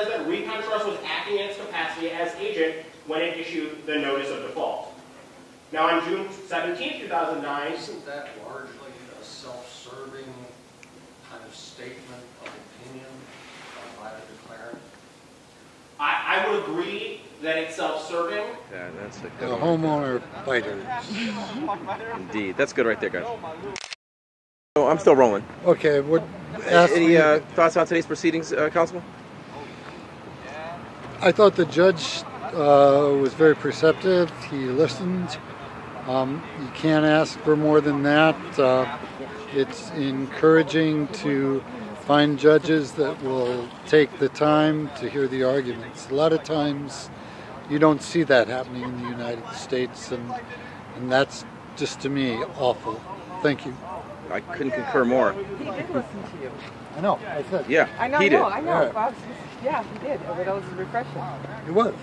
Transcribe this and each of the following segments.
says that ReconTrust was acting in its capacity as agent when it issued the notice of default. Now, on June 17, 2009... Isn't that largely a self-serving kind of statement of opinion by the declarant? I would agree that it's self-serving. Yeah, that's a The homeowner fighters. Indeed. That's good right there, guys. So I'm still rolling. Okay, any thoughts on today's proceedings, Councilman? I thought the judge was very perceptive. He listened. You can't ask for more than that. It's encouraging to find judges that will take the time to hear the arguments. A lot of times you don't see that happening in the United States, and that's just, to me, awful. Thank you. I couldn't concur more. He did listen to you. I know, I said. Yeah, I know, he did. I know. Right. Yeah, he did. But that was refreshing. It was.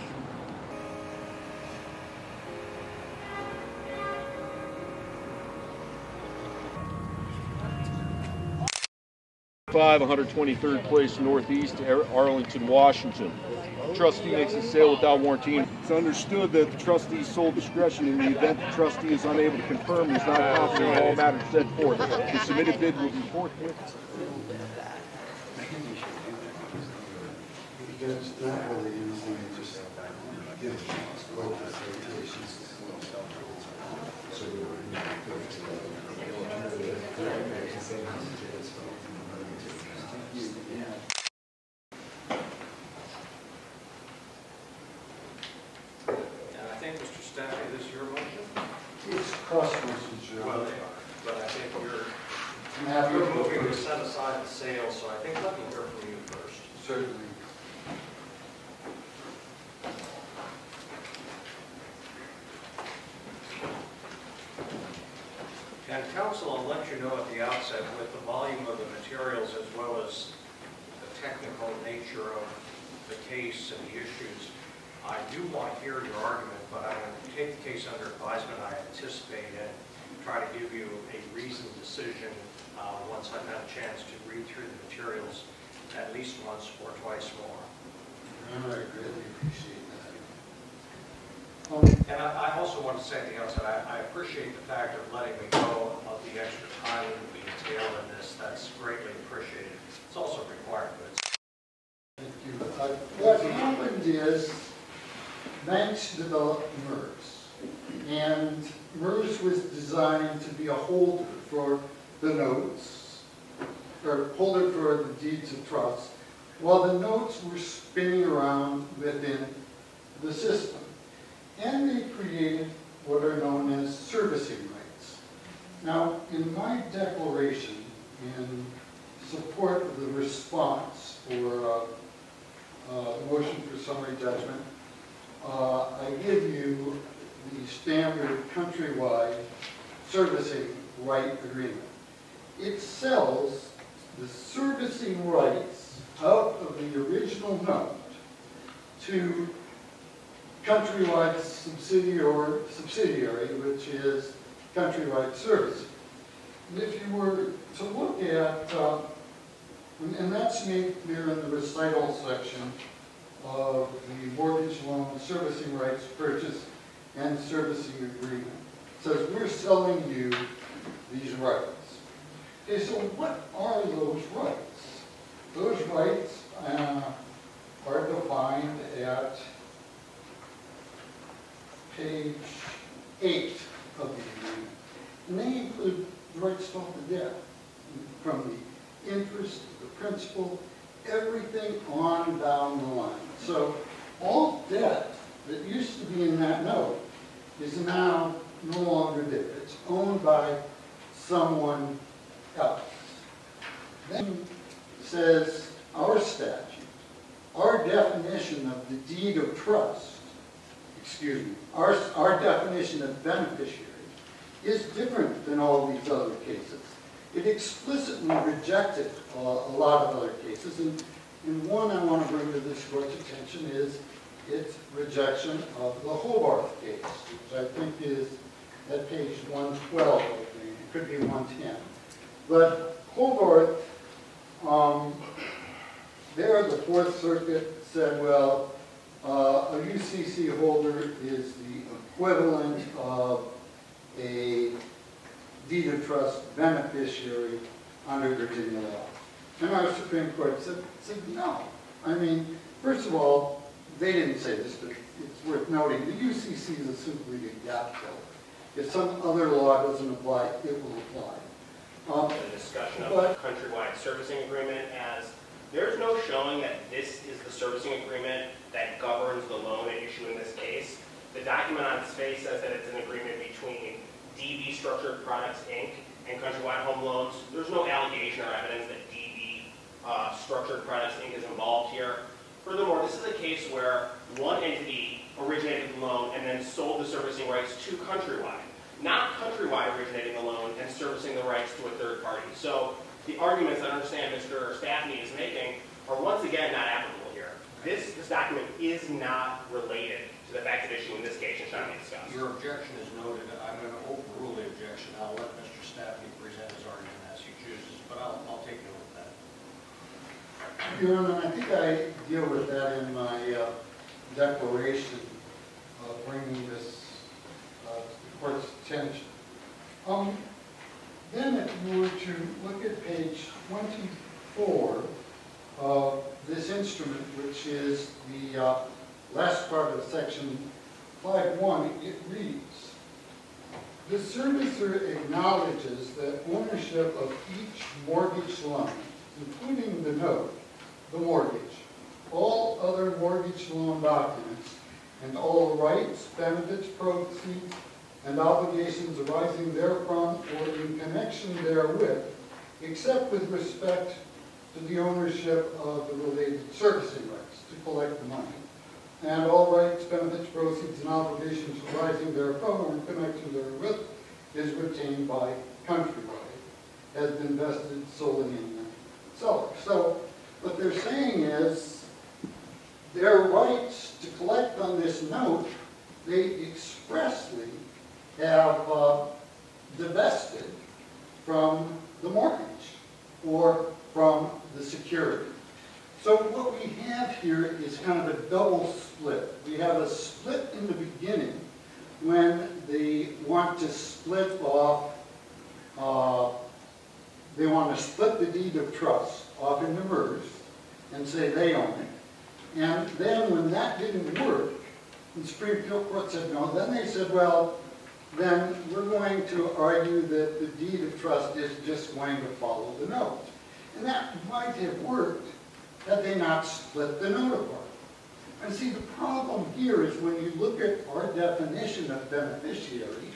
123rd Place Northeast, Arlington, Washington. Trustee makes a sale without warranty. It's understood that the trustee's sole discretion in the event the trustee is unable to confirm is not confident in all matters set forth. The submitted bid will be forthwith. Because not really anything, just give what the citations. So And I think, Mr. Stafne, this is your motion? it's cross motions, Your Well, Honor. but I think I'm happy you're to moving to set aside the sale, so I think let me hear from you first. certainly. And counsel, I'll let you know at the outset, with the volume of the materials as well as the technical nature of the case and the issues, I do want to hear your argument, but I'm going to take the case under advisement. I anticipate and try to give you a reasoned decision once I've had a chance to read through the materials at least once or twice more. Your Honor, I greatly appreciate that. And I also want to say at the outset, I appreciate the fact of letting me know of the extra time that we entail in this. That's greatly appreciated. It's also required, but it's... Thank you. What happened is banks developed MERS, and MERS was designed to be a holder for the notes, or holder for the deeds of trust, while the notes were spinning around within the system. And they created what are known as servicing rights. Now, in my declaration in support of the response for the motion for summary judgment, I give you the standard countrywide servicing right agreement. It sells the servicing rights out of the original note to Countrywide subsidiary, which is Countrywide Servicing. And if you were to look at, and that's made clear in the recital section of the mortgage loan servicing rights purchase and servicing agreement. It says we're selling you these rights. Okay, so what are those rights? Those rights are defined at page 8 of the agreement. And they include the rights to all the debt, from the interest, the principal, everything on down the line. So all debt that used to be in that note is now no longer there. It's owned by someone else. Then says our statute, our definition of the deed of trust, our definition of beneficiary is different than all these other cases. It explicitly rejected a lot of other cases, and one I want to bring to this court's attention is its rejection of the Hobarth case, which I think is at page 112, I think. It could be 110. But Hobarth there the Fourth Circuit said, well, a UCC holder is the equivalent of a deed of trust beneficiary under Virginia law. And our Supreme Court said no. I mean, first of all, they didn't say this, but it's worth noting, the UCC is simply a gap filler. If some other law doesn't apply, it will apply. The discussion of the countrywide servicing agreement, as there's no showing that this is the servicing agreement that governs the loan at issue in this case. The document on its face says that it's an agreement between DB Structured Products, Inc. and Countrywide Home Loans. There's no allegation or evidence that DB Structured Products, Inc. is involved here. Furthermore, this is a case where one entity originated the loan and then sold the servicing rights to Countrywide, not Countrywide originating the loan and servicing the rights to a third party. So the arguments that I understand Mr. Stafne is making are once again not applicable here. This document is not related to the fact of issue in this case and shall be discussed. Your objection is noted. I'm going to overrule the objection. I'll let Mr. Stafne present his argument as he chooses, but I'll take note of that. Your Honor, I think I deal with that in my declaration of bringing this to the court's attention. Then if you were to look at page 24 of this instrument, which is the last part of section 5.1, it reads, the servicer acknowledges that ownership of each mortgage loan, including the note, the mortgage, all other mortgage loan documents, and all rights, benefits, proceeds, and obligations arising therefrom or in connection therewith, except with respect to the ownership of the related servicing rights to collect the money, and all rights, benefits, proceeds, and obligations arising therefrom or in connection therewith is retained by Countrywide, has been vested solely in the seller. So what they're saying is their rights to collect on this note, they expressly have divested from the mortgage or from the security. So what we have here is kind of a double split. We have a split in the beginning when they want to split off, they want to split the deed of trust off into MERS and say they own it. And then when that didn't work, the Supreme Court said no, then they said, well, then we're going to argue that the deed of trust is just going to follow the note. And that might have worked had they not split the note apart. And see, the problem here is when you look at our definition of beneficiary,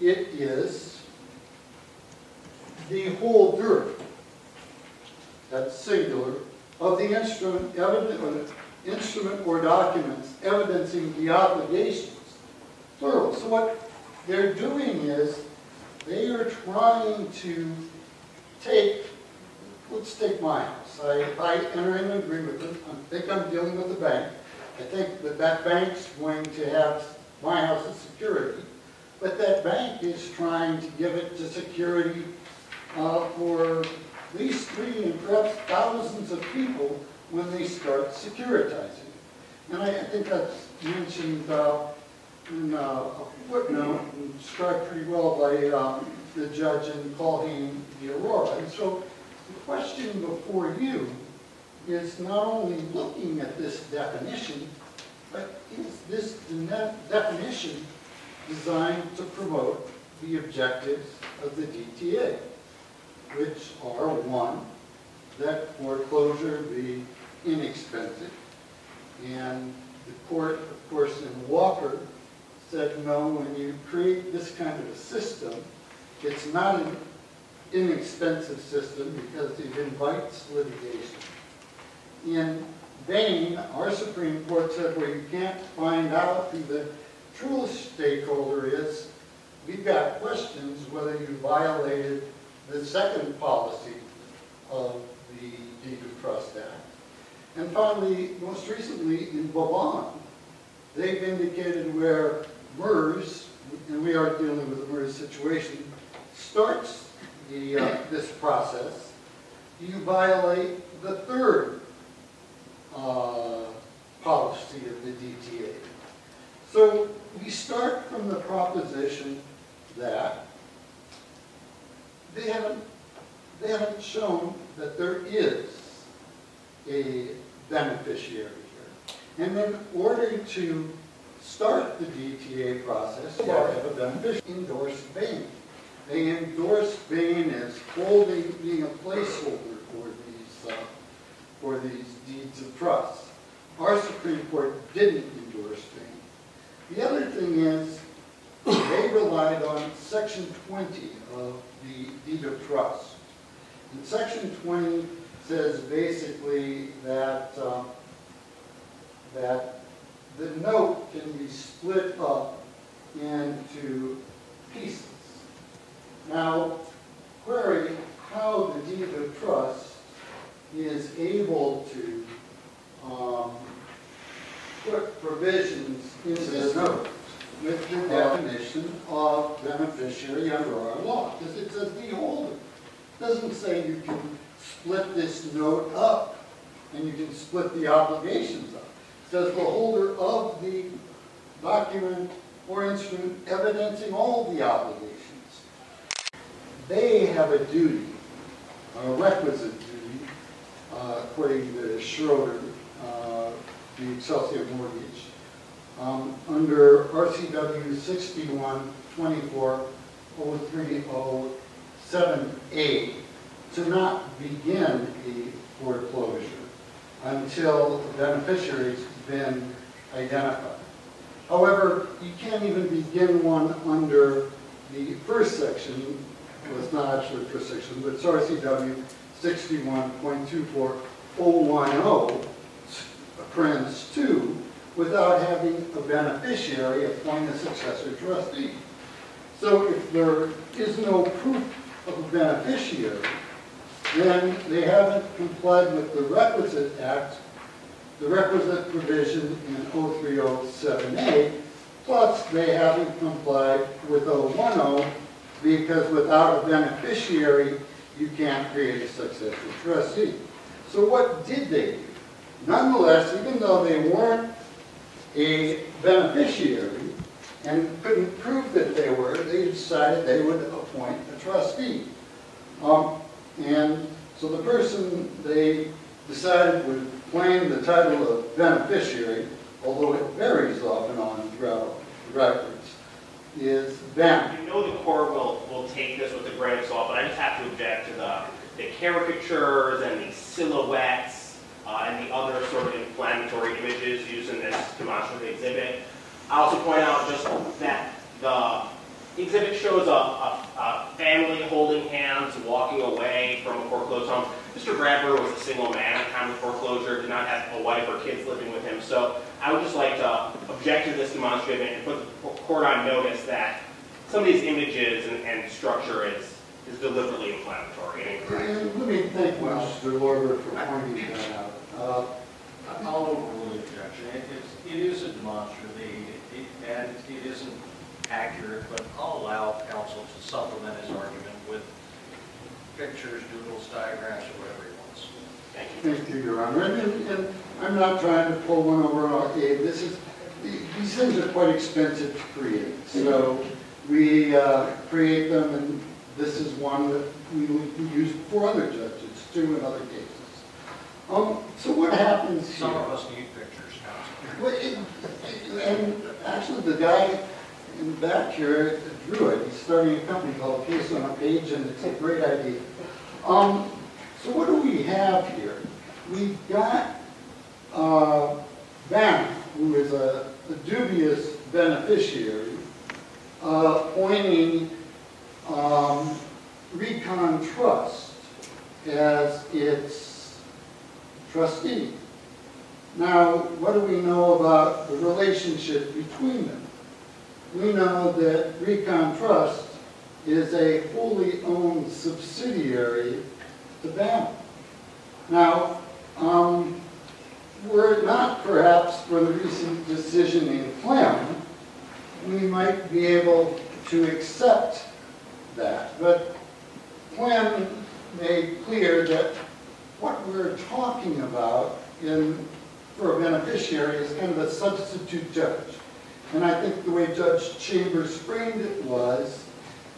it is the holder, that's singular, of the instrument or documents evidencing the obligations, plural. So what they're doing is they are trying to take, let's take my house. I enter into an agreement with them. I think I'm dealing with the bank. I think that that bank's going to have my house as security, but that bank is trying to give it to security for at least 3 and perhaps thousands of people when they start securitizing. And I think that's mentioned in a footnote and described pretty well by the judge in Colhane v. Aurora. And so the question before you is not only looking at this definition, but is this definition designed to promote the objectives of the DTA, which are, one, that foreclosure be inexpensive. And the court, of course, in Walker said, no, when you create this kind of a system, it's not an inexpensive system because it invites litigation. In Bain, our Supreme Court said, well, you can't find out who the true stakeholder is. We've got questions whether you violated the second policy of the Deed of Trust Act. And finally, most recently in Bavon, they've indicated where MERS, and we are dealing with a MERS situation, starts this process, you violate the third policy of the DTA. So we start from the proposition that they haven't shown that there is a beneficiary here. And in order to start the DTA process, you have to have a beneficiary. Endorse Bain. They endorse Bain as being a placeholder for these deeds of trust. Our Supreme Court didn't endorse Bain. The other thing is, they relied on Section 20 of the deed of trust. And Section 20 says basically that that the note can be split up into pieces. Now, query how the deed of trust is able to put provisions into the note with the definition of beneficiary under our law, because it says the holder. It doesn't say you can split this note up and you can split the obligations up. It says the holder of the document or instrument evidencing all the obligations. They have a duty, a requisite duty, according to Schroeder, the Excelsior mortgage, under RCW 61-24-030-7A, to not begin a foreclosure until the beneficiary's been identified. However, you can't even begin one under the first section. Well, it's not actually the first section, but it's RCW 61.24010, parens 2, without having a beneficiary appoint a successor trustee. So if there is no proof of a beneficiary, then they haven't complied with the requisite act, the requisite provision in 030-7A, plus they haven't complied with 010, because without a beneficiary, you can't create a successor trustee. So what did they do? Nonetheless, even though they weren't a beneficiary and couldn't prove that they were, they decided they would appoint a trustee. And so the person they decided would claim the title of beneficiary, although it varies off and on throughout the records, is Ben. You know the court will take this with a grain of salt, but I just have to object to the caricatures and the silhouettes and the other sort of inflammatory images used in this demonstrative exhibit. I also point out just that the exhibit shows a family holding hands walking away from a foreclosed home. Mr. Bradburn was a single man at the time of foreclosure, did not have a wife or kids living with him. So I would just like to object to this demonstrative and put the court on notice that some of these images and structure is deliberately inflammatory and incorrect. Let me thank Mr. Lorber for pointing that out. I'll overrule the objection. It is a demonstrative aid, and it isn't accurate, but I'll allow counsel to supplement his argument with pictures, doodles, diagrams, or whatever he wants. Thank you. Thank you, Your Honor. And I'm not trying to pull one over on our aid. These things are quite expensive to create. So we create them, and this is one that we use for other judges, too, in other cases. So what happens here? Some of us need pictures, counsel. Well, and actually, the guy in the back here drew it. He's starting a company called Case on a Page, and it's a great idea. So what do we have here? We've got Van, who is a dubious beneficiary, appointing ReconTrust as its trustee. Now, what do we know about the relationship between them? We know that ReconTrust is a wholly owned subsidiary to BAM. Now, were it not perhaps for the recent decision in Clem, we might be able to accept that. But Clem made clear that what we're talking about in for a beneficiary is kind of a substitute judge. And I think the way Judge Chambers framed it was,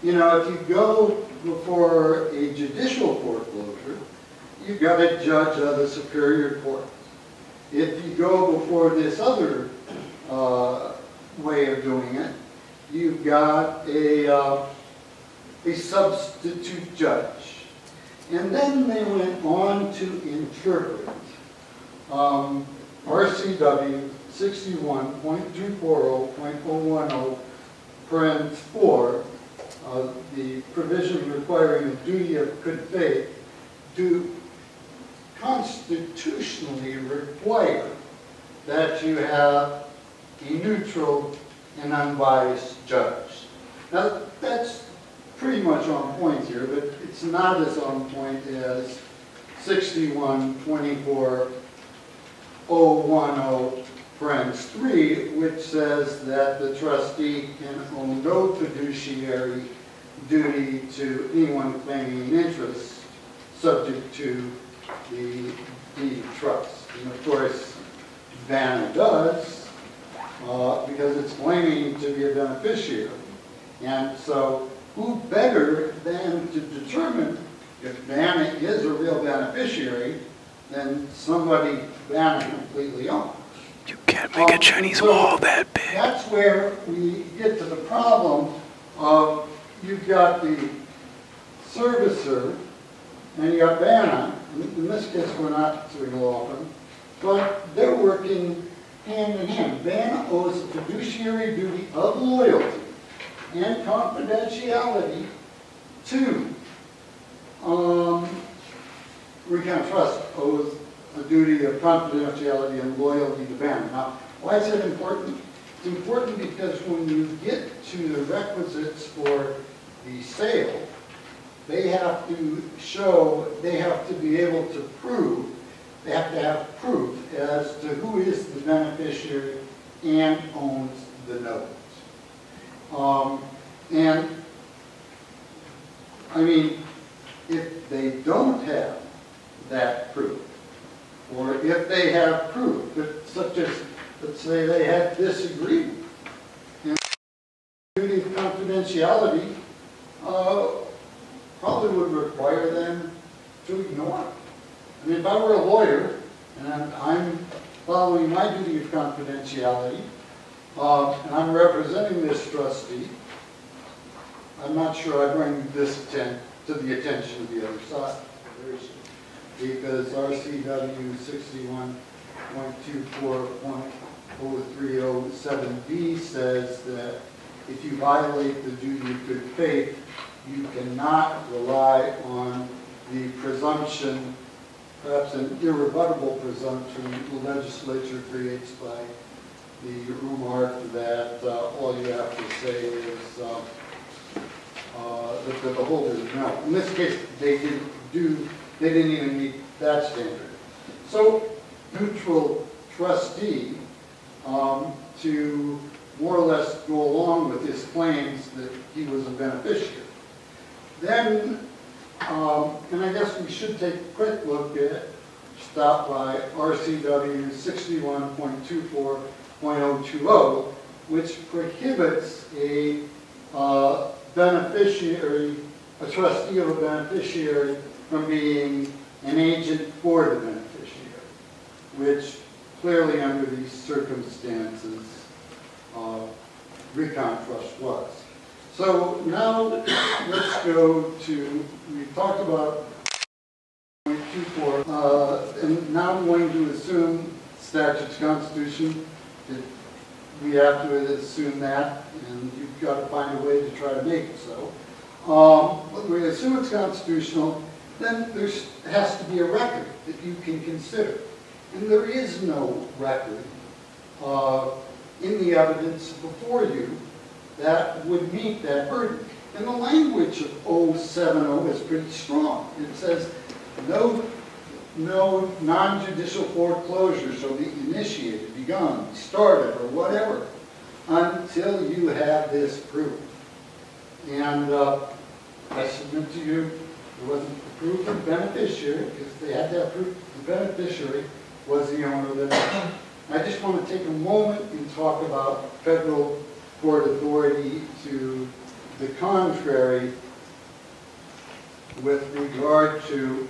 you know, if you go before a judicial foreclosure, you've got a judge of the Superior Court. If you go before this other way of doing it, you've got a substitute judge. And then they went on to interpret RCW 61.240.010, parent 4, the provision requiring a duty of good faith, to constitutionally require that you have a neutral and unbiased judge. Now, that's pretty much on point here, but it's not as on point as 61.24.010, parens 3, which says that the trustee can owe no fiduciary duty to anyone claiming an interest subject to the deed of trust. And of course, Vanna does, because it's claiming to be a beneficiary. And so, who better than to determine if Vanna is a real beneficiary than somebody Vanna completely owns? You can't make a Chinese wall that big. That's where we get to the problem of you've got the servicer and you got Vanna. In this case, we're not suing a law firm, but they're working hand in hand. Vanna owes a fiduciary duty of loyalty and confidentiality to ReconTrust owes a duty of confidentiality and loyalty to Vanna. Now, why is that important? It's important because when you get to the requisites for the sale, they have to show, they have to be able to prove, they have to have proof as to who is the beneficiary and owns the note. And, I mean, if they don't have that proof, or if they have proof, but such as, let's say they had disagreement, and duty of confidentiality probably would require them to ignore it. I mean, if I were a lawyer, and I'm following my duty of confidentiality, and I'm representing this trustee, I'm not sure I bring this to the attention of the other side. Because RCW 61.24.030.7b says that if you violate the duty of good faith, you cannot rely on the presumption, perhaps an irrebuttable presumption the legislature creates by the remark that all you have to say is that the holder is no. In this case, they didn't even meet that standard. So, neutral trustee, to more or less go along with his claims that he was a beneficiary. Then, and I guess we should take a quick look at, stop by RCW 61.24.020, which prohibits a beneficiary, a trustee of a beneficiary, from being an agent for the beneficiary, which clearly under these circumstances, ReconTrust was. So now let's go to, we talked about 0.24, and now I'm going to assume statute's constitution. We have to assume that, and you've got to find a way to try to make it so. When we assume it's constitutional, then there has to be a record that you can consider. And there is no record in the evidence before you that would meet that burden. And the language of 070 is pretty strong. It says, no non-judicial foreclosure shall be initiated, begun, started, or whatever, until you have this proof. And I submit to you, there wasn't proof of beneficiary, because they had to have proof of the beneficiary, was the owner of the land. I just want to take a moment and talk about federal court authority to the contrary with regard to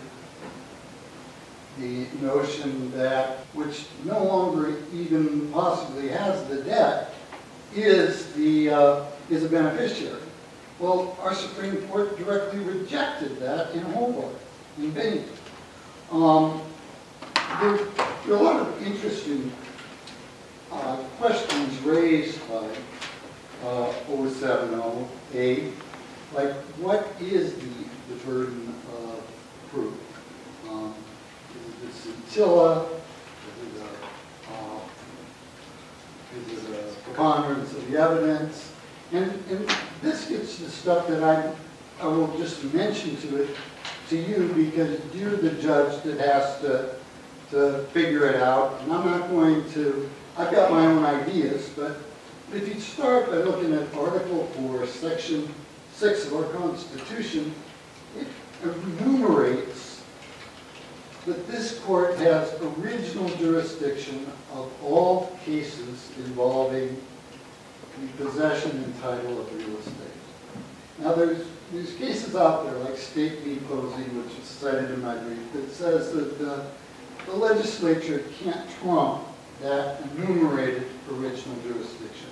the notion that, which no longer even possibly has the debt, is a beneficiary. Well, our Supreme Court directly rejected that in Hobart, in Bain. There are a lot of interesting questions raised by 070A, like what is the burden of proof? Is it scintilla? Is it a preponderance of the evidence? And this gets to stuff that I will just mention to you because you're the judge that has to figure it out. And I'm not going to, I've got my own ideas, but if you start by looking at Article 4, Section 6 of our Constitution, it enumerates that this court has original jurisdiction of all cases involving the possession and title of real estate. Now there's cases out there like State v. Posey, which is cited in my brief, that says that the legislature can't trump that enumerated original jurisdiction.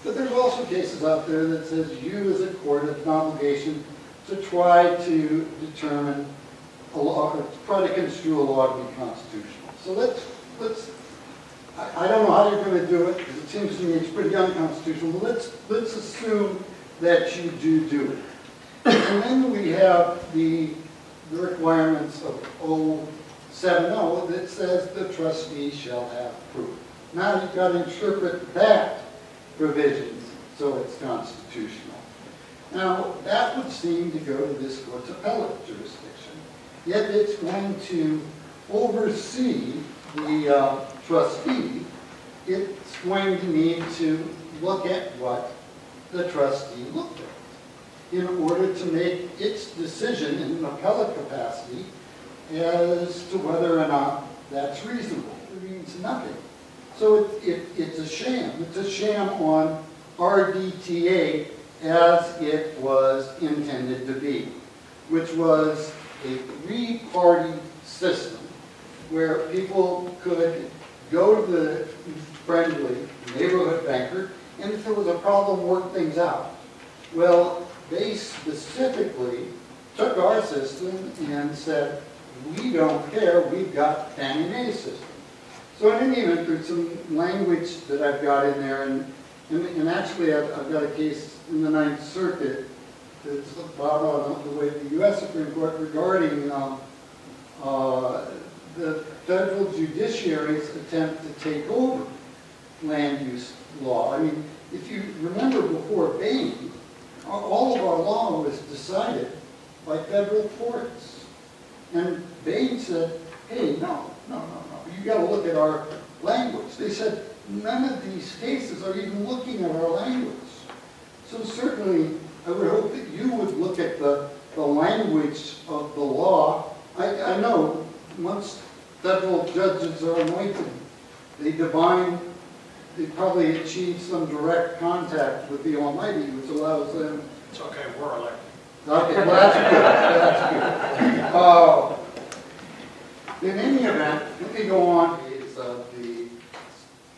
But there's also cases out there that says you as a court have an obligation to try to determine a law, or try to construe a law to be constitutional. So let's I don't know how you're going to do it, because it seems to me it's pretty unconstitutional, but let's assume that you do it. And then we have the requirements of 070 that says the trustee shall have proof. Now you've got to interpret that provision so it's constitutional. Now that would seem to go to this court's appellate jurisdiction, yet it's going to oversee the trustee. It's going to need to look at what the trustee looked at in order to make its decision in an appellate capacity as to whether or not that's reasonable. It means nothing. So it's a sham. It's a sham on RDTA as it was intended to be, which was a three-party system where people could go to the friendly neighborhood banker and if there was a problem, work things out. Well, they specifically took our system and said, we don't care, we've got Fannie Mae's system. So in any event, there's some language that I've got in there, and actually I've got a case in the Ninth Circuit that's about the way the U.S. Supreme Court regarding the federal judiciary's attempt to take over land use law. I mean, if you remember before Bain, all of our law was decided by federal courts. And Bain said, hey, no, you got to look at our language. They said, none of these cases are even looking at our language. So certainly, I would hope that you would look at the language of the law. I know once federal judges are anointed, they probably achieve some direct contact with the Almighty, which allows them. It's okay, we're elected. Okay, well that's good. In any event, let me go on is the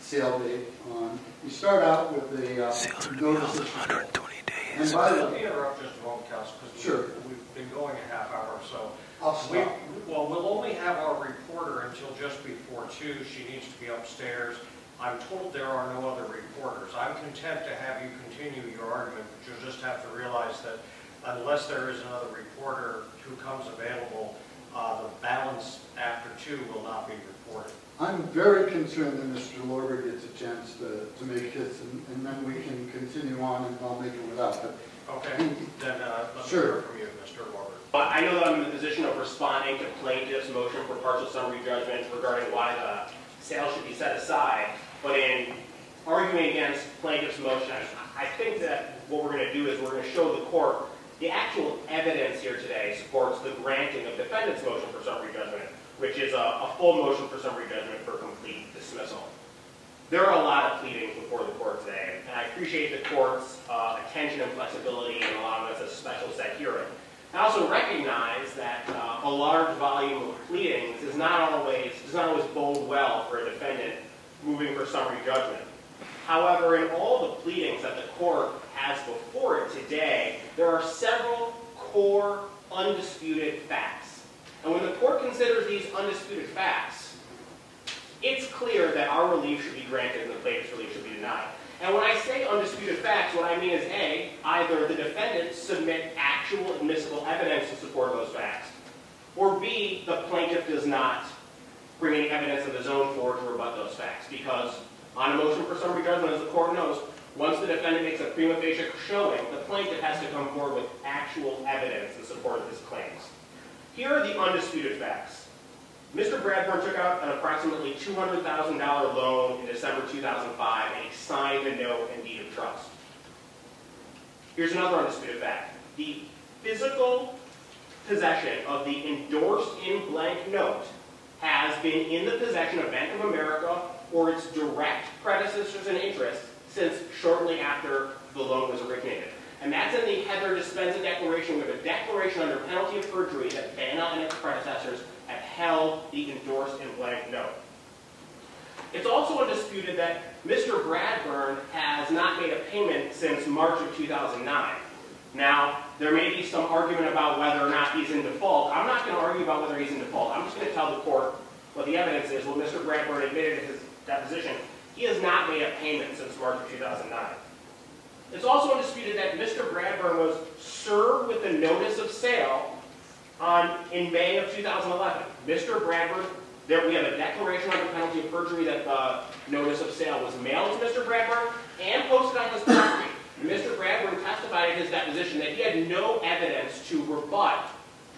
sale date on. You start out with the sales are to be held in 120 days. And by the Let me interrupt just a moment, Council, because sure. we've been going a half hour or so. I'll stop. We'll only have our reporter until just before 2. She needs to be upstairs. I'm told there are no other reporters. I'm content to have you continue your argument, but you'll just have to realize that unless there is another reporter who comes available, the balance after 2 will not be reported. I'm very concerned that Mr. Lorber gets a chance to make his, and then we can continue on, and I'll make it without. But okay, then let me sure. hear from you, Mr. Lorber. I know that I'm in the position of responding to plaintiff's motion for partial summary judgment regarding why the sale should be set aside, but in arguing against plaintiff's motion, I think that what we're going to do is we're going to show the court the actual evidence here today supports the granting of defendant's motion for summary judgment which is a full motion for summary judgment for complete dismissal. There are a lot of pleadings before the court today, and I appreciate the court's attention and flexibility in allowing us a special set hearing. I also recognize that a large volume of pleadings does not always bode well for a defendant moving for summary judgment. However, in all the pleadings that the court has before it today, there are several core undisputed facts. And when the court considers these undisputed facts, it's clear that our relief should be granted and the plaintiff's relief should be denied. And when I say undisputed facts, what I mean is A, either the defendant submit actual admissible evidence to support those facts, or B, the plaintiff does not bring any evidence of his own forward to rebut those facts. Because on a motion for summary judgment, as the court knows, once the defendant makes a prima facie showing, the plaintiff has to come forward with actual evidence in support of his claims. Here are the undisputed facts. Mr. Bradburn took out an approximately $200,000 loan in December 2005, and he signed the note and deed of trust. Here's another undisputed fact. The physical possession of the endorsed in blank note has been in the possession of Bank of America or its direct predecessors in interest since shortly after the loan was originated. And that's in the Heather Dispenza Declaration, with a declaration under penalty of perjury that Banna and its predecessors have held the endorsed in blank note. It's also undisputed that Mr. Bradburn has not made a payment since March of 2009. Now, there may be some argument about whether or not he's in default. I'm not going to argue about whether he's in default. I'm just going to tell the court what the evidence is. What Mr. Bradburn admitted in his deposition, he has not made a payment since March of 2009. It's also undisputed that Mr. Bradburn was served with a notice of sale in May of 2011. Mr. Bradburn, we have a declaration under penalty of perjury that the notice of sale was mailed to Mr. Bradburn and posted on his property. Mr. Bradburn testified in his deposition that he had no evidence to rebut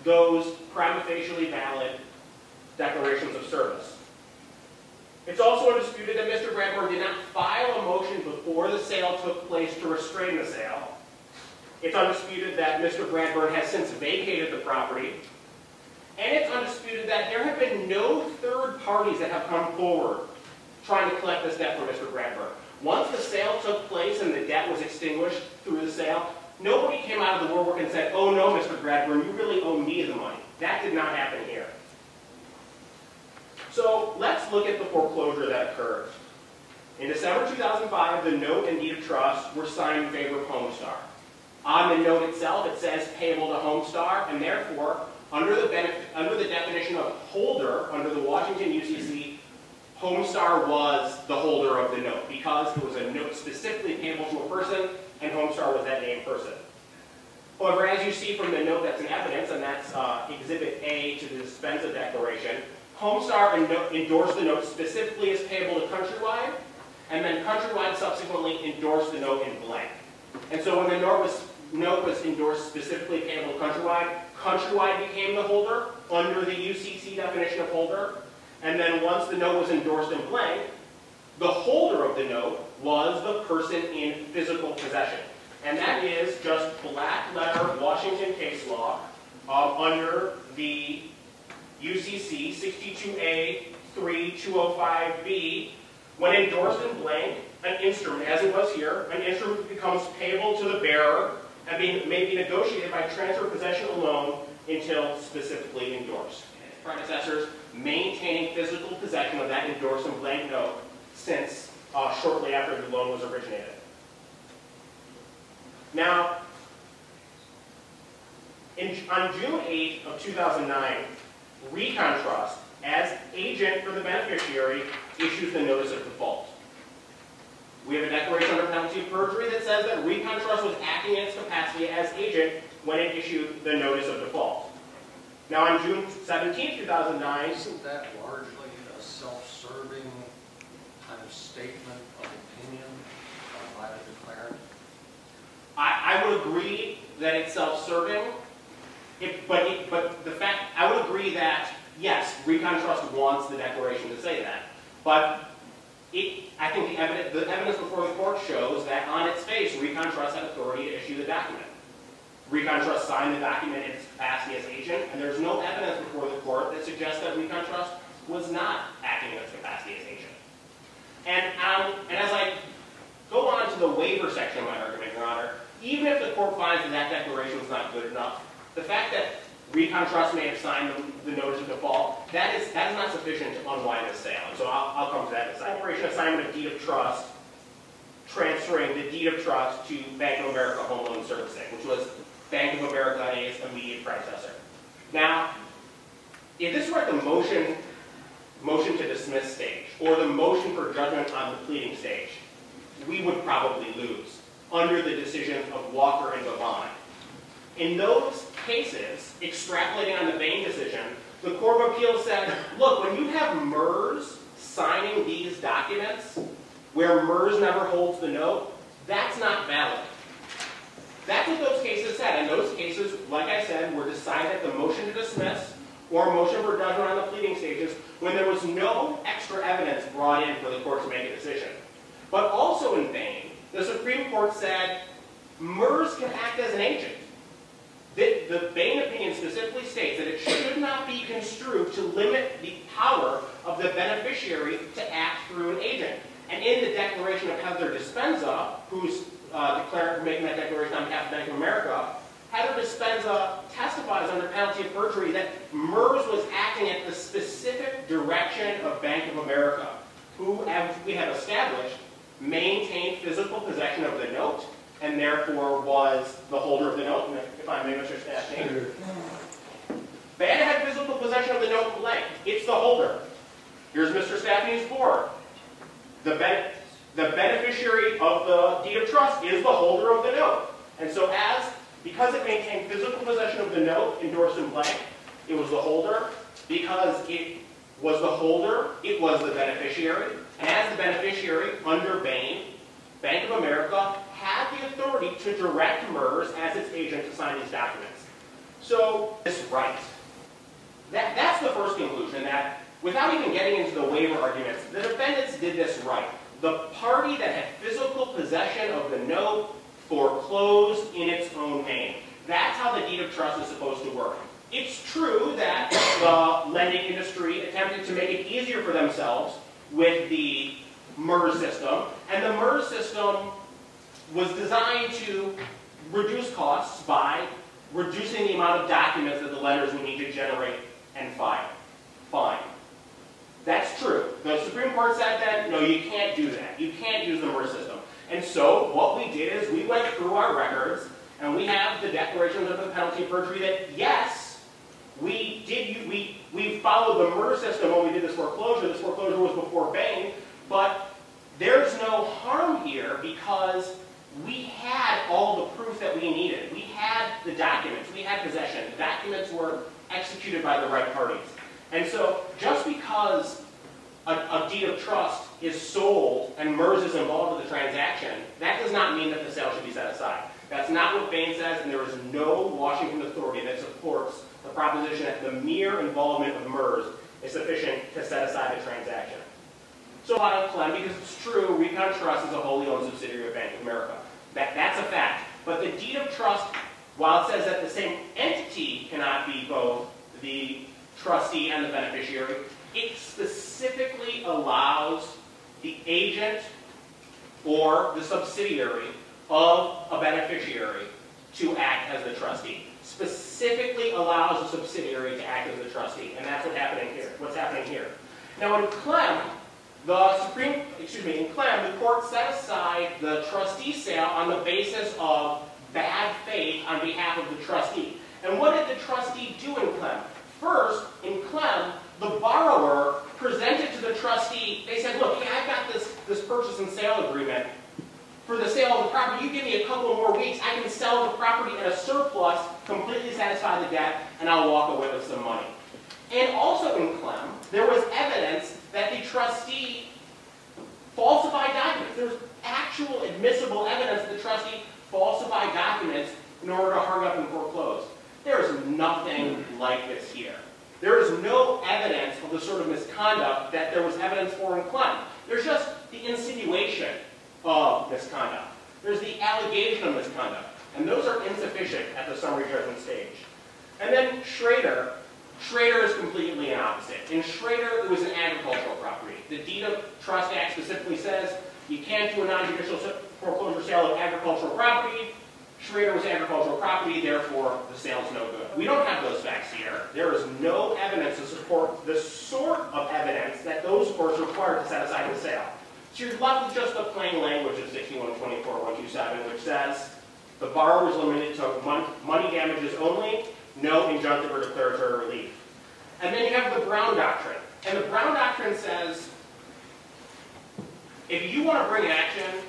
those prima facie valid declarations of service. It's also undisputed that Mr. Bradburn did not file a motion before the sale took place to restrain the sale. It's undisputed that Mr. Bradburn has since vacated the property. And it's undisputed that there have been no third parties that have come forward trying to collect this debt from Mr. Bradburn. Once the sale took place and the debt was extinguished through the sale, nobody came out of the woodwork and said, "Oh no, Mr. Bradburn, you really owe me the money." That did not happen here. So let's look at the foreclosure that occurred. In December 2005, the note and deed of trust were signed in favor of Homestar. On the note itself, it says payable to Homestar, and therefore, under the definition of holder, under the Washington UCC, Homestar was the holder of the note because it was a note specifically payable to a person, and Homestar was that named person. However, as you see from the note that's in evidence, and that's Exhibit A to the Dispenza Declaration, Homestar endorsed the note specifically as payable to Countrywide, and then Countrywide subsequently endorsed the note in blank. And so when the note was endorsed specifically payable to Countrywide, Countrywide became the holder under the UCC definition of holder. And then once the note was endorsed in blank, the holder of the note was the person in physical possession. And that is just black letter Washington case law under the UCC 62A3205B. When endorsed in blank, an instrument, as it was here, an instrument becomes payable to the bearer and may be negotiated by transfer of possession alone until specifically endorsed. Its predecessors maintaining physical possession of that endorsed in blank note since shortly after the loan was originated. Now, on June 8th of 2009, ReconTrust, as agent for the beneficiary, issues the notice of default. We have a declaration under penalty of perjury that says that ReconTrust was acting in its capacity as agent when it issued the notice of default. Now on June 17, 2009... Isn't that largely a self-serving kind of statement of opinion by the declarant? I would agree that it's self-serving, but the fact, I would agree that, yes, ReconTrust wants the declaration to say that, but I think the evidence before the court shows that on its face, ReconTrust had authority to issue the document. ReconTrust signed the document in its capacity as agent, and there's no evidence before the court that suggests that ReconTrust was not acting in its capacity as agent. And as I go on to the waiver section of my argument, Your Honor, even if the court finds that that declaration was not good enough, the fact that ReconTrust may have signed the notice of default, that is not sufficient to unwind the sale. And so I'll come to that in a second. Corporation assignment of deed of trust, transferring the deed of trust to Bank of America Home Loan Servicing, which was Bank of America's immediate predecessor. Now, if this were at the motion to dismiss stage, or the motion for judgment on the pleading stage, we would probably lose under the decisions of Walker and Bavon. In those cases, extrapolating on the Bain decision, the Court of Appeals said, look, when you have MERS signing these documents, where MERS never holds the note, that's not valid. That's what those cases said, and those cases, like I said, were decided at the motion to dismiss or a motion for judgment on the pleading stages when there was no extra evidence brought in for the court to make a decision. But also in Bain, the Supreme Court said MERS can act as an agent. The Bain opinion specifically states that it should not be construed to limit the power of the beneficiary to act through an agent. And in the declaration of Heather Dispenza, who's making that declaration on behalf of Bank of America, Heather Dispenza testifies under penalty of perjury that MERS was acting at the specific direction of Bank of America, who, as we have established, maintained physical possession of the note, and therefore was the holder of the note, if I may, Mr. Stafne. Bank had physical possession of the note blank. It's the holder. Here's Mr. Stafne's board. The beneficiary of the deed of trust is the holder of the note. And so because it maintained physical possession of the note endorsed in blank, it was the holder. Because it was the holder, it was the beneficiary. And as the beneficiary, under Bain, Bank of America had the authority to direct MERS as its agent to sign these documents. So, this right. That's the first conclusion, that without even getting into the waiver arguments, the defendants did this right. The party that had physical possession of the note foreclosed in its own name. That's how the deed of trust is supposed to work. It's true that the lending industry attempted to make it easier for themselves with the MERS system, and the MERS system was designed to reduce costs by reducing the amount of documents that the lenders would need to generate and file. Fine. That's true. The Supreme Court said that, no, you can't do that. You can't use the MERS system. And so what we did is we went through our records, and we have the declarations of the penalty of perjury that, yes, we followed the MERS system when we did this foreclosure. This foreclosure was before Bain, but there's no harm here because we had all the proof that we needed. We had the documents. We had possession. The documents were executed by the right parties. And so just because a deed of trust is sold and MERS is involved with the transaction, that does not mean that the sale should be set aside. That's not what Bain says, and there is no Washington authority that supports the proposition that the mere involvement of MERS is sufficient to set aside the transaction. So on Clem, because it's true, ReconTrust is a wholly owned subsidiary of Bank of America. That's a fact. But the deed of trust, while it says that the same entity cannot be both the trustee and the beneficiary, it specifically allows the agent or the subsidiary of a beneficiary to act as the trustee. Specifically allows the subsidiary to act as the trustee, and that's what's happening here. Now in Clem, the court set aside the trustee sale on the basis of bad faith on behalf of the trustee. And what did the trustee do in Clem? First, in Clem, the borrower presented to the trustee, they said, look, I've got this purchase and sale agreement for the sale of the property. You give me a couple more weeks, I can sell the property at a surplus, completely satisfy the debt, and I'll walk away with some money. And also in Clem, there was evidence that the trustee falsified documents. There's actual admissible evidence that the trustee falsified documents in order to hurry up and foreclose. There is nothing like this here. There is no evidence of the sort of misconduct that there was evidence for in Clem. There's just the insinuation of misconduct. There's the allegation of misconduct. And those are insufficient at the summary judgment stage. And then Schrader is completely an opposite. In Schrader, it was an agricultural property. The Deed of Trust Act specifically says you can't do a non-judicial foreclosure sale of agricultural property. Schrader was agricultural property, therefore the sale's no good. We don't have those facts here. There is no evidence to support the sort of evidence that those courts require to set aside the sale. So you're left with just the plain language of 6124-127, which says the borrower is limited to money damages only, no injunctive or declaratory relief. And then you have the Brown Doctrine. And the Brown Doctrine says, if you want to bring an action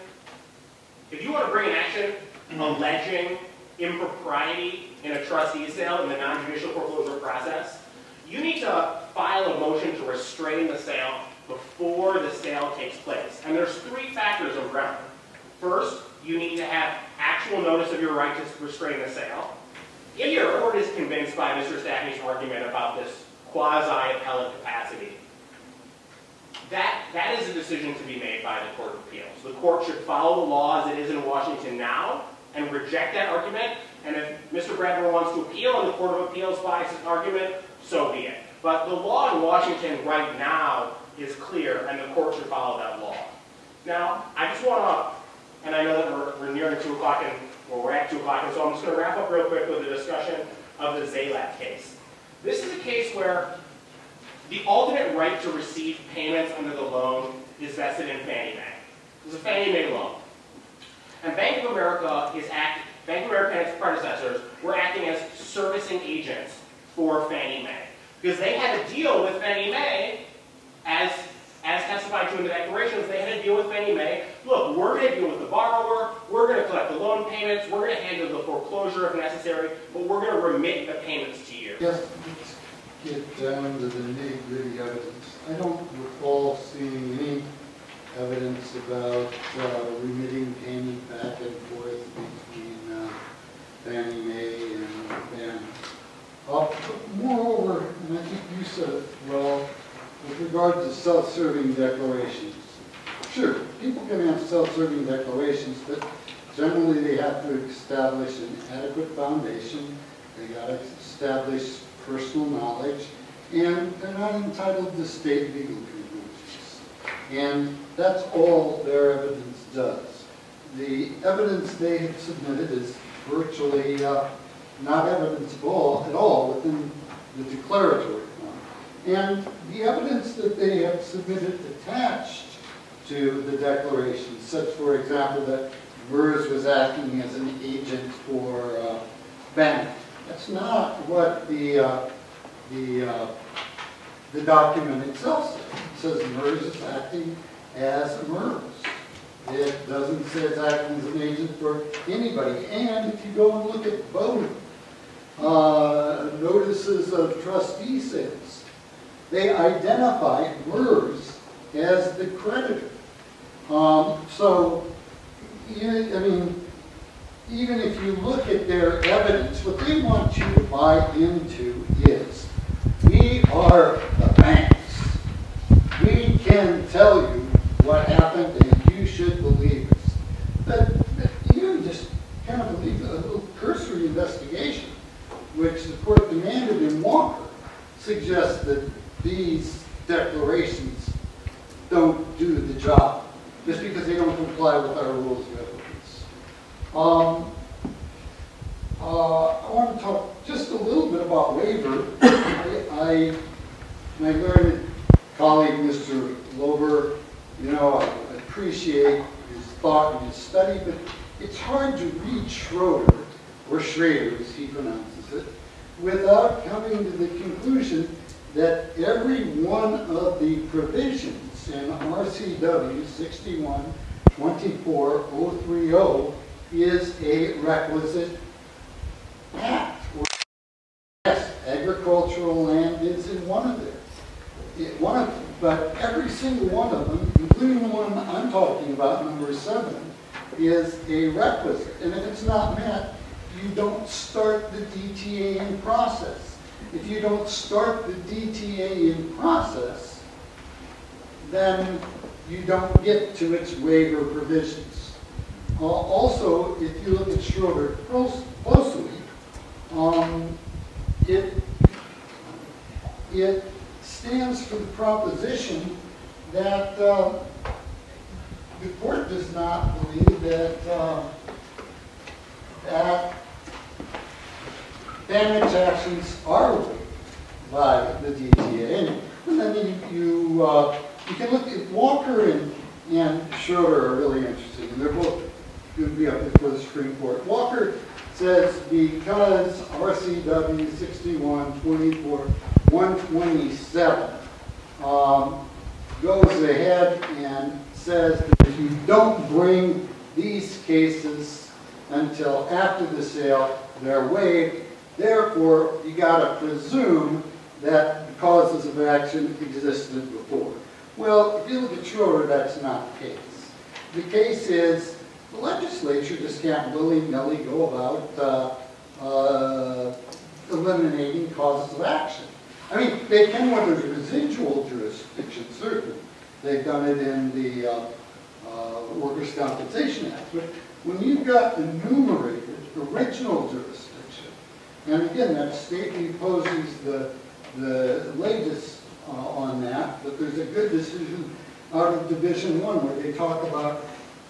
alleging impropriety in a trustee sale in the non-judicial foreclosure process, you need to file a motion to restrain the sale before the sale takes place. And there's three factors in Brown. First, you need to have actual notice of your right to restrain the sale. If your court is convinced by Mr. Stafne's argument about this quasi-appellate capacity, that is a decision to be made by the Court of Appeals. The court should follow the law as it is in Washington now and reject that argument. And if Mr. Bradburn wants to appeal and the Court of Appeals buys his argument, so be it. But the law in Washington right now is clear, and the court should follow that law. Now, I just want to, and I know that we're nearing 2 o'clock, we're at 2 o'clock, and so I'm just going to wrap up real quick with a discussion of the Zalab case. This is a case where the ultimate right to receive payments under the loan is vested in Fannie Mae. It's a Fannie Mae loan. And Bank of America and its predecessors were acting as servicing agents for Fannie Mae. Because they had a deal with Fannie Mae, as testified to in the declarations, they had a deal with Fannie Mae. Look, we're going to deal with the borrower, we're going to collect the loan payments, we're going to handle the foreclosure if necessary, but we're going to remit the payments to you. Yes, let's get down to the nitty-gritty evidence. I don't recall seeing any evidence about remitting payment back and forth between Fannie Mae and Fannie. Moreover, and I think you said it well, with regard to self-serving declarations. Sure, people can have self-serving declarations, but generally they have to establish an adequate foundation. They got to establish personal knowledge, and they're not entitled to state legal conclusions. And that's all their evidence does. The evidence they have submitted is virtually not evidence at all within the declaratory form. And the evidence that they have submitted attached to the declaration, such, for example, that MERS was acting as an agent for bank. That's not what the document itself says. It says MERS is acting as MERS. It doesn't say it's acting as an agent for anybody. And if you go and look at both notices of trustee sales, they identify MERS as the creditor. So, I mean, even if you look at their evidence, what they want you to buy into is, we are the banks. We can tell you what happened and you should believe us. But you just kind of believe a little cursory investigation, which the court demanded in Walker, suggests that these declarations don't do the job, just because they don't comply with our rules of evidence. I want to talk just a little bit about waiver. My learned colleague, Mr. Lober, I appreciate his thought and his study, but it's hard to read Schroeder, or Schrader as he pronounces it, without coming to the conclusion that every one of the provisions in RCW 61-24-030 is a requisite act. Yes, agricultural land is in one of them. But every single one of them, including the one I'm talking about, number 7, is a requisite. And if it's not met, you don't start the DTA in process. If you don't start the DTA in process, then you don't get to its waiver provisions. Also, if you look at Schroeder closely, it stands for the proposition that the court does not believe that that damage actions are waived by the DTA. And then you can look at Walker and Schroeder are really interesting, and they're both going to be up before the Supreme Court. Walker says because RCW 61-24-127 goes ahead and says that if you don't bring these cases until after the sale, they're waived. Therefore, you got to presume that the causes of action existed before. Well, if you look at Schroeder, that's not the case. The case is the legislature just can't willy-nilly go about eliminating causes of action. I mean, they can when there's residual jurisdiction, certainly. They've done it in the Workers' Compensation Act. But when you've got enumerated original jurisdiction, and again, that statement poses the latest on that, but there's a good decision out of Division 1 where they talk about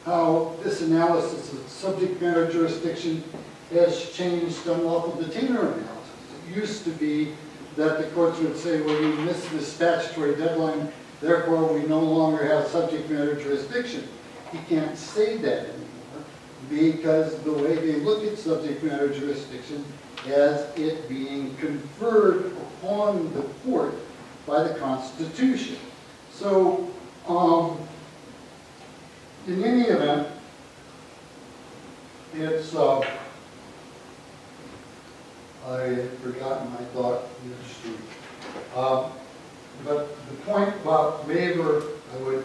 how this analysis of subject matter jurisdiction has changed unlawful detainer analysis. It used to be that the courts would say, well, you missed the statutory deadline, therefore we no longer have subject matter jurisdiction. You can't say that anymore because the way they look at subject matter jurisdiction as it being conferred upon the court by the Constitution. So, in any event, it's, I had forgotten my thought in the street. But the point about waiver, I would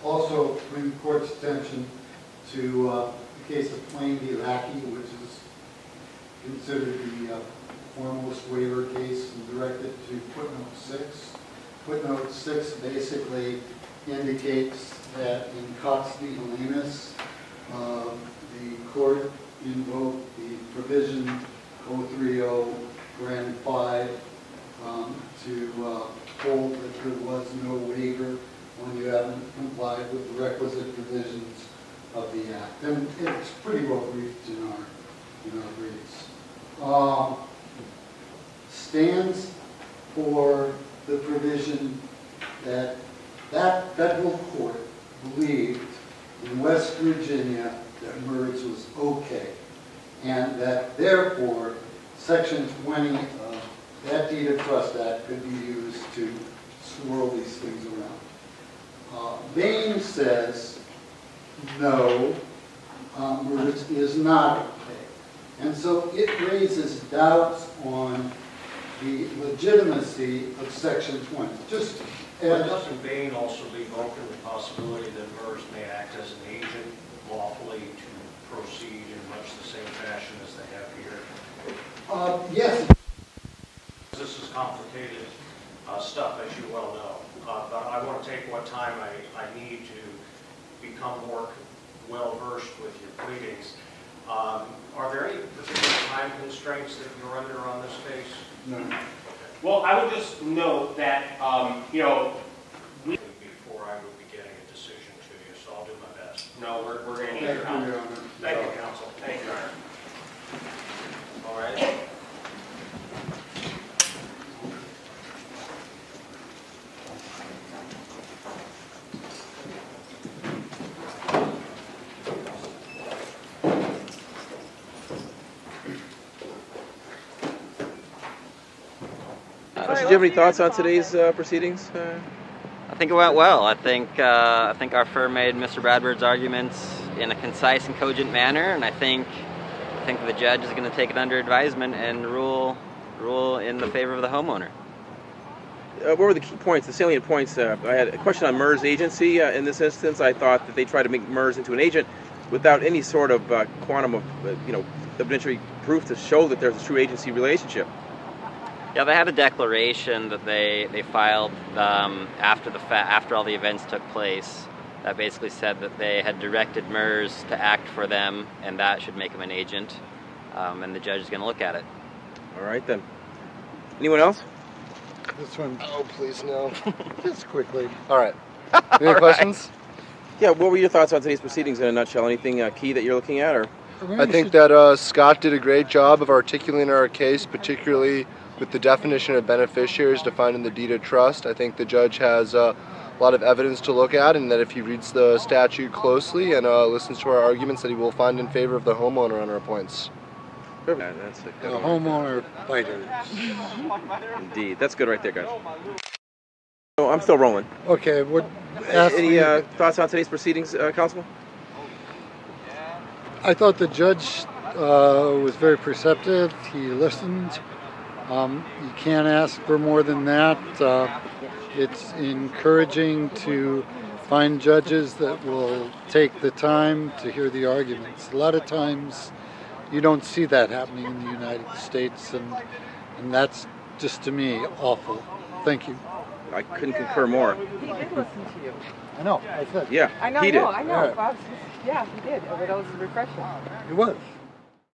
also bring the court's attention to the case of Plain v. Lackey, which is considered the foremost waiver case and directed to footnote 6. Footnote 6 basically indicates that in Cox v. Helenas, the court invoked the provision 030 Grand 5 to hold that there was no waiver when you haven't complied with the requisite provisions of the Act. And it's pretty well briefed in our briefs. Stands for the provision that that federal court believed in West Virginia that MERS was okay, and that therefore Section 20 of that Deed of Trust Act could be used to swirl these things around. Bain says no, MERS is not okay, and so it raises doubts on the legitimacy of Section 20. But doesn't Bain also leave open the possibility that MERS may act as an agent lawfully to proceed in much the same fashion as they have here? Yes. This is complicated stuff, as you well know. But I want to take what time I need to become more well-versed with your pleadings. Are there any particular time constraints that you're under on this case? No. Well, I would just note that, you know, before I would be getting a decision to you, so I'll do my best. No, we're going to need your help. Thank you, counsel. Thank you, Your Honor. All right. Do you have any thoughts on today's proceedings? I think it went well. I think our firm made Mr. Bradburn's arguments in a concise and cogent manner, and I think the judge is going to take it under advisement and rule in the favor of the homeowner. What were the key points, the salient points? I had a question on MERS agency. In this instance, I thought that they tried to make MERS into an agent without any sort of quantum of, evidentiary proof to show that there's a true agency relationship. Yeah, they had a declaration that they filed after all the events took place, that basically said that they had directed MERS to act for them, and that should make them an agent. And the judge is going to look at it. All right, then. Anyone else? This one, Oh, please, no. just quickly. All right. Any questions? Yeah, what were your thoughts on today's proceedings in a nutshell? Anything key that you're looking at? Or I think that Scott did a great job of articulating our case, particularly with the definition of beneficiaries defined in the deed of trust. I think the judge has a lot of evidence to look at, and that if he reads the statute closely and listens to our arguments, that he will find in favor of the homeowner on our points. that's a good one. Homeowner fighters. Indeed, that's good right there, guys. Oh, I'm still rolling. Okay, what? Any thoughts on today's proceedings, Constable? I thought the judge was very perceptive. He listened. You can't ask for more than that. It's encouraging to find judges that will take the time to hear the arguments. A lot of times you don't see that happening in the United States, and that's just, to me, awful. Thank you. I couldn't concur more. He did listen to you. I know, I said. Yeah, I know, he did. I know. All right. Bob, yeah, he did. But that was refreshing. It was.